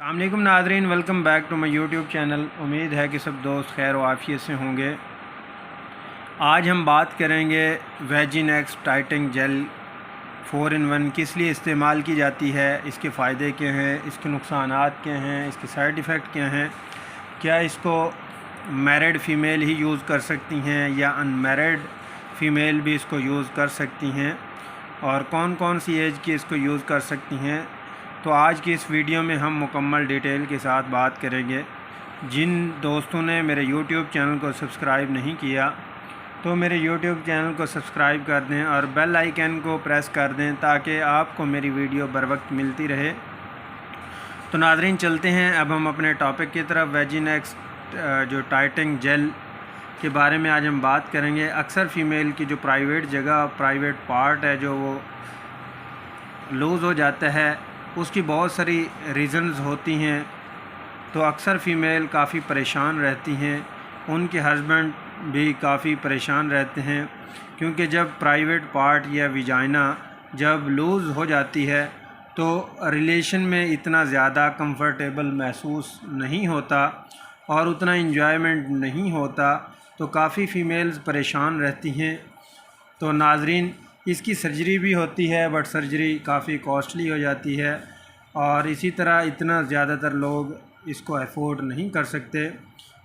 السلام علیکم ناظرین، welcome back to my YouTube channel. امید ہے کہ سب دوست خیر و عافیت سے ہوں گے۔ آج ہم بات کریں گے ویجینیکس ٹائٹنگ جیل 4 in 1 کس لیے استعمال کی جاتی ہے، اس کے فائدے کیا ہیں، اس کے نقصانات کیا ہیں، اس کے سائیڈ ایفیکٹ کیا ہیں، کیا اس کو میرڈ فیمیل ہی یوز کر سکتی ہیں یا ان میرڈ فیمیل بھی اس کو یوز کر سکتی ہیں، اور کون کون سی ایج کی اس کو یوز کر سکتی ہیں۔ تو آج کی اس ویڈیو میں ہم مکمل ڈیٹیل کے ساتھ بات کریں گے۔ جن دوستوں نے میرے یوٹیوب چینل کو سبسکرائب نہیں کیا تو میرے یوٹیوب چینل کو سبسکرائب کر دیں اور بیل آئیکن کو پریس کر دیں تاکہ آپ کو میری ویڈیو بر وقت ملتی رہے۔ تو ناظرین چلتے ہیں اب ہم اپنے ٹاپک کی طرف۔ ویجینیکس جو ٹائٹنگ جیل کے بارے میں آج ہم بات کریں گے۔ اکثر فیمیل کی جو پرائیویٹ جگہ، پرائیویٹ پارٹ ہے جو وہ لوز ہو جاتا ہے، اس کی بہت ساری ریزنز ہوتی ہیں، تو اکثر فیمیل کافی پریشان رہتی ہیں، ان کے ہسبینڈ بھی کافی پریشان رہتے ہیں، کیونکہ جب پرائیویٹ پارٹ یا ویجائنا جب لوز ہو جاتی ہے تو ریلیشن میں اتنا زیادہ کمفرٹیبل محسوس نہیں ہوتا اور اتنا انجوائمنٹ نہیں ہوتا، تو کافی فیمیلز پریشان رہتی ہیں۔ تو ناظرین اس کی سرجری بھی ہوتی ہے، بٹ سرجری کافی کاسٹلی ہو جاتی ہے، اور اسی طرح اتنا زیادہ تر لوگ اس کو افورڈ نہیں کر سکتے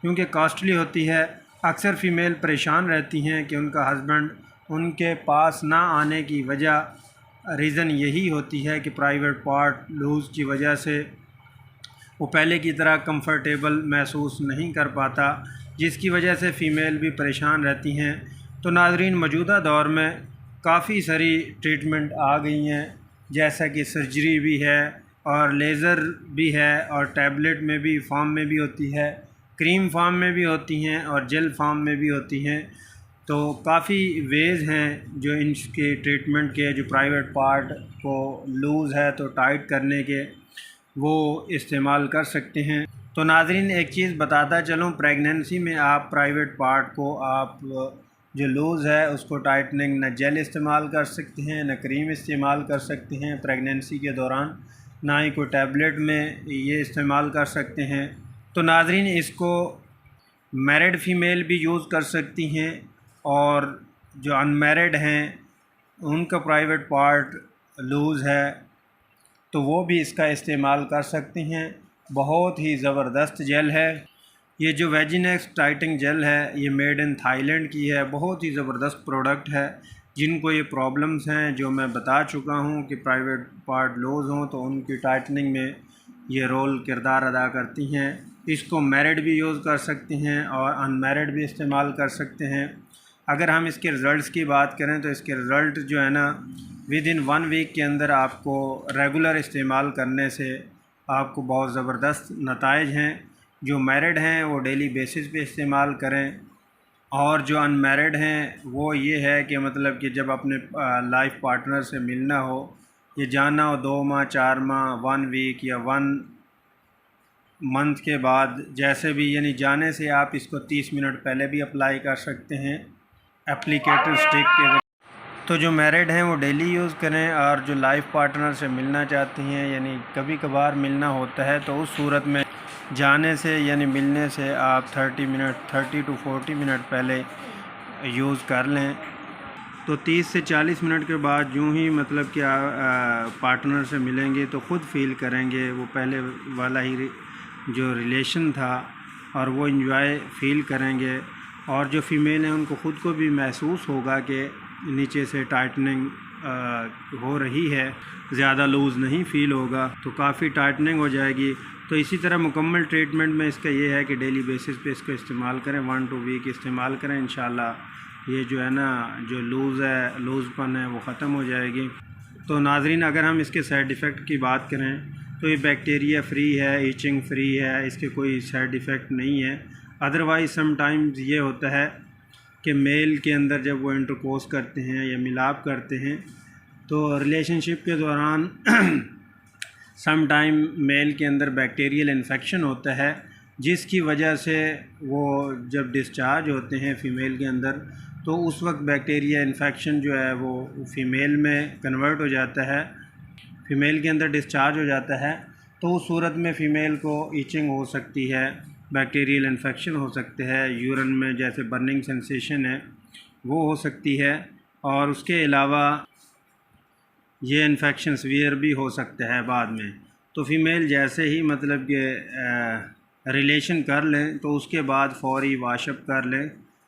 کیونکہ کاسٹلی ہوتی ہے۔ اکثر فیمیل پریشان رہتی ہیں کہ ان کا ہسبینڈ ان کے پاس نہ آنے کی وجہ، ریزن یہی ہوتی ہے کہ پرائیویٹ پارٹ لوز کی وجہ سے وہ پہلے کی طرح کمفرٹیبل محسوس نہیں کر پاتا، جس کی وجہ سے فیمیل بھی پریشان رہتی ہیں۔ تو ناظرین موجودہ دور میں کافی ساری ٹریٹمنٹ آ گئی ہیں، جیسا کہ سرجری بھی ہے اور لیزر بھی ہے، اور ٹیبلٹ میں بھی فارم میں بھی ہوتی ہے، کریم فارم میں بھی ہوتی ہیں اور جیل فارم میں بھی ہوتی ہیں۔ تو کافی ویز ہیں جو ان کے ٹریٹمنٹ کے، جو پرائیویٹ پارٹ کو لوز ہے تو ٹائٹ کرنے کے، وہ استعمال کر سکتے ہیں۔ تو ناظرین ایک چیز بتاتا چلوں، پریگننسی میں آپ پرائیویٹ پارٹ کو آپ جو لوز ہے اس کو ٹائٹننگ نہ جیل استعمال کر سکتے ہیں، نہ کریم استعمال کر سکتے ہیں پریگننسی کے دوران، نہ ہی کوئی ٹیبلٹ میں یہ استعمال کر سکتے ہیں۔ تو ناظرین اس کو میرڈ فیمیل بھی یوز کر سکتی ہیں، اور جو ان میرڈ ہیں ان کا پرائیویٹ پارٹ لوز ہے تو وہ بھی اس کا استعمال کر سکتے ہیں۔ بہت ہی زبردست جیل ہے یہ جو ویجینیکس ٹائٹنگ جیل ہے، یہ میڈ ان تھائی لینڈ کی ہے، بہت ہی زبردست پروڈکٹ ہے۔ جن کو یہ پرابلمز ہیں جو میں بتا چکا ہوں کہ پرائیویٹ پارٹ لوز ہوں تو ان کی ٹائٹننگ میں یہ رول کردار ادا کرتی ہیں۔ اس کو میرڈ بھی یوز کر سکتے ہیں اور ان میرڈ بھی استعمال کر سکتے ہیں۔ اگر ہم اس کے رزلٹس کی بات کریں تو اس کے رزلٹ جو ہے نا، ود ان 1 ویک کے اندر آپ کو ریگولر استعمال کرنے سے آپ کو بہت زبردست نتائج ہیں۔ جو میرڈ ہیں وہ ڈیلی بیسس پہ استعمال کریں، اور جو ان میرڈ ہیں وہ یہ ہے کہ مطلب کہ جب اپنے لائف پارٹنر سے ملنا ہو، یہ جانا ہو 2 ماہ 4 ماہ 1 ویک یا 1 منتھ کے بعد، جیسے بھی، یعنی جانے سے آپ اس کو 30 منٹ پہلے بھی اپلائی کر سکتے ہیں اپلیکیٹر سٹک کے ذریعے۔ تو جو میرڈ ہیں وہ ڈیلی یوز کریں، اور جو لائف پارٹنر سے ملنا چاہتی ہیں، یعنی کبھی کبھار ملنا ہوتا ہے، تو اس صورت میں جانے سے یعنی ملنے سے آپ 30 to 40 منٹ پہلے یوز کر لیں۔ تو 30 سے 40 منٹ کے بعد یوں ہی مطلب کہ پارٹنر سے ملیں گے تو خود فیل کریں گے وہ پہلے والا ہی جو ریلیشن تھا، اور وہ انجوائے فیل کریں گے، اور جو فیمیل ہیں ان کو خود کو بھی محسوس ہوگا کہ نیچے سے ٹائٹننگ ہو رہی ہے، زیادہ لوز نہیں فیل ہوگا، تو کافی ٹائٹننگ ہو جائے گی۔ تو اسی طرح مکمل ٹریٹمنٹ میں اس کا یہ ہے کہ ڈیلی بیسس پہ اس کو استعمال کریں، 1 ویک استعمال کریں، انشاءاللہ یہ جو ہے نا، جو لوز پن ہے وہ ختم ہو جائے گی۔ تو ناظرین اگر ہم اس کے سائیڈ ایفیکٹ کی بات کریں تو یہ بیکٹیریا فری ہے، ایچنگ فری ہے، اس کے کوئی سائیڈ ایفیکٹ نہیں ہے۔ ادروائز سم ٹائمز یہ ہوتا ہے کہ میل کے اندر جب وہ انٹرکورس کرتے ہیں یا ملاپ کرتے ہیں تو ریلیشن شپ کے دوران سم ٹائم میل کے اندر بیکٹیریل انفیکشن ہوتا ہے، جس کی وجہ سے وہ جب ڈسچارج ہوتے ہیں فیمیل کے اندر تو اس وقت بیکٹیریا انفیکشن جو ہے وہ فیمیل میں کنورٹ ہو جاتا ہے، فیمیل کے اندر ڈسچارج ہو جاتا ہے، تو اس صورت میں فیمیل کو ایچنگ ہو سکتی ہے، بیکٹیریل انفیکشن ہو سکتے ہیں، یورن میں جیسے برننگ سینسیشن ہے وہ ہو سکتی ہے، اور اس کے علاوہ یہ انفیکشن سویئر بھی ہو سکتا ہے بعد میں۔ تو فیمیل جیسے ہی مطلب کہ ریلیشن کر لیں تو اس کے بعد فوری واش اپ کر لیں،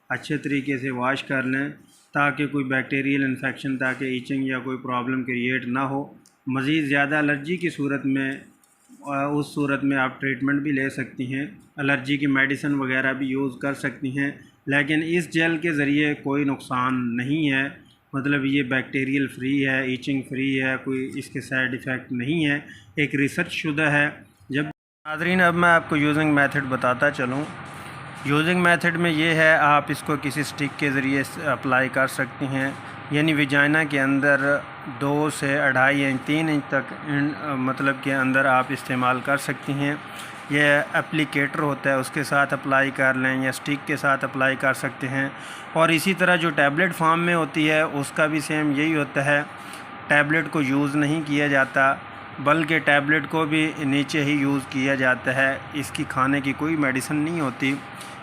اچھے طریقے سے واش کر لیں تاکہ کوئی بیکٹیریل انفیکشن، تاکہ ایچنگ یا کوئی پرابلم کریٹ نہ ہو۔ مزید زیادہ الرجی کی صورت میں اس صورت میں آپ ٹریٹمنٹ بھی لے سکتی ہیں، الرجی کی میڈیسن وغیرہ بھی یوز کر سکتی ہیں، لیکن اس جیل کے ذریعے کوئی نقصان نہیں ہے، مطلب یہ بیکٹیریل فری ہے، ایچنگ فری ہے، کوئی اس کے سائیڈ ایفیکٹ نہیں ہے، ایک ریسرچ شدہ ہے۔ جب ناظرین اب میں آپ کو یوزنگ میتھڈ بتاتا چلوں۔ یوزنگ میتھڈ میں یہ ہے، آپ اس کو کسی سٹک کے ذریعے اپلائی کر سکتی ہیں، یعنی ویجائنا کے اندر 2 سے 2.5 انچ 3 انچ تک مطلب کے اندر آپ استعمال کر سکتی ہیں۔ یہ اپلیکیٹر ہوتا ہے، اس کے ساتھ اپلائی کر لیں یا سٹک کے ساتھ اپلائی کر سکتے ہیں، اور اسی طرح جو ٹیبلٹ فارم میں ہوتی ہے اس کا بھی سیم یہی ہوتا ہے، ٹیبلٹ کو یوز نہیں کیا جاتا بلکہ ٹیبلٹ کو بھی نیچے ہی یوز کیا جاتا ہے، اس کی کھانے کی کوئی میڈیسن نہیں ہوتی،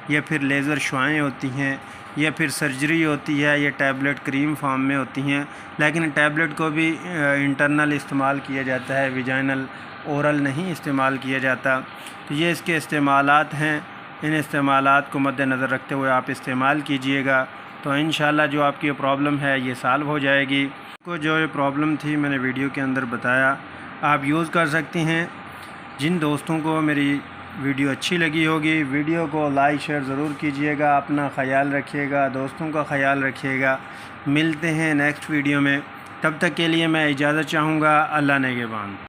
یا پھر لیزر شعائیں ہوتی ہیں یا پھر سرجری ہوتی ہے، یہ ٹیبلٹ کریم فارم میں ہوتی ہیں، لیکن ٹیبلٹ کو بھی انٹرنل استعمال کیا جاتا ہے، ویجائنل اورل نہیں استعمال کیا جاتا۔ تو یہ اس کے استعمالات ہیں، ان استعمالات کو مد نظر رکھتے ہوئے آپ استعمال کیجئے گا تو انشاءاللہ جو آپ کی پرابلم ہے یہ سالو ہو جائے گی۔ کو جو پرابلم تھی میں نے ویڈیو کے اندر بتایا، آپ یوز کر سکتی ہیں۔ جن دوستوں کو میری ویڈیو اچھی لگی ہوگی ویڈیو کو لائک شیئر ضرور کیجئے گا، اپنا خیال رکھیے گا، دوستوں کا خیال رکھیے گا۔ ملتے ہیں نیکسٹ ویڈیو میں، تب تک کے لیے میں اجازت چاہوں گا۔ اللہ نگہبان۔